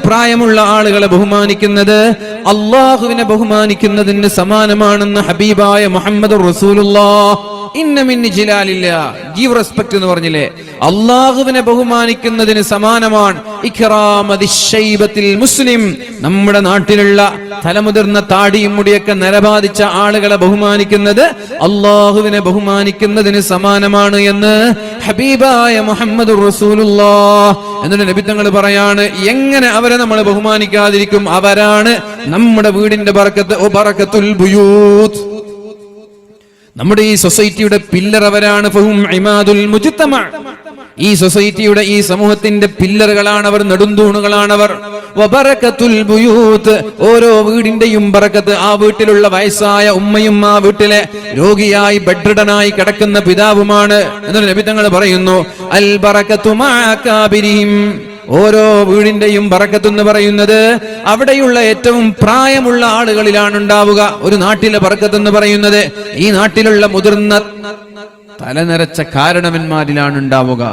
പ്രായമുള്ള ആളുകളെ ബഹുമാനിക്കുന്നത് അള്ളാഹുവിനെ ബഹുമാനിക്കുന്നതിന് സമാനമാണെന്ന് ഹബീബായ മുഹമ്മദ് റസൂലുള്ളാഹ്. ഇന്ന മിൻ ജിലാലില്ലാ, ഗീവ് റെസ്പെക്ട് എന്ന് പറഞ്ഞില്ലേ, അള്ളാഹുവിനെ ബഹുമാനിക്കുന്നതിന് സമാനമാണ് ഇക്റാമദിശ്ശൈബത്തിൽ മുസ്ലിം. നമ്മുടെ നാട്ടിലുള്ള തലമുതിർന്ന താടിയും മുടിയൊക്കെ നരബാധിച്ച ആളുകളെ ബഹുമാനിക്കുന്നത് അള്ളാഹുവിനെ ബഹുമാനിക്കുന്നതിന് സമാനമാണ് എന്ന് ഹബീബായ മുഹമ്മദ് റസൂലുള്ളാഹ്. എന്നിട്ട് നബി തങ്ങൾ പറയാണ്, എങ്ങനെ അവരെ നമ്മൾ ബഹുമാനിക്കാതിരിക്കും? അവരാണ് നമ്മുടെ വീടിന്റെ ബറക്കത്ത്. ഓ ബറക്കത്തുൽ ബുയൂത്ത്, നമ്മുടെ ഈ സൊസൈറ്റിയുടെ പില്ലർ അവരാണ്. ഫഹും ഇമാദുൽ മുജ്തമ, ഈ സൊസൈറ്റിയുടെ, ഈ സമൂഹത്തിന്റെ പില്ലറുകളാണ് അവർ, നെടുന്തൂണുകളാണവർ. വബറകത്തുൽ ബുയൂത്ത്, ഓരോ വീടിന്റെയും ബറക്കത്ത് ആ വീട്ടിലുള്ള വയസ്സായ ഉമ്മയും ആ വീട്ടിലെ രോഗിയായി ബെഡ്രിഡനായി കിടക്കുന്ന പിതാവുമാണ്. എന്നിട്ട് നബി തങ്ങൾ പറയുന്നു, അൽ ബറകത്തു മഅകാബിരിഹിം, ഓരോ വീടിന്റെയും ബറക്കത്ത് എന്ന് പറയുന്നത് അവിടെയുള്ള ഏറ്റവും പ്രായമുള്ള ആളുകളിലാണ് ഉണ്ടാവുക. ഒരു നാട്ടിലെ ബറക്കത്ത് എന്ന് പറയുന്നത് ഈ നാട്ടിലുള്ള മുതിർന്ന തലനരച്ച കാരണവന്മാരിലാണ് ഉണ്ടാവുക.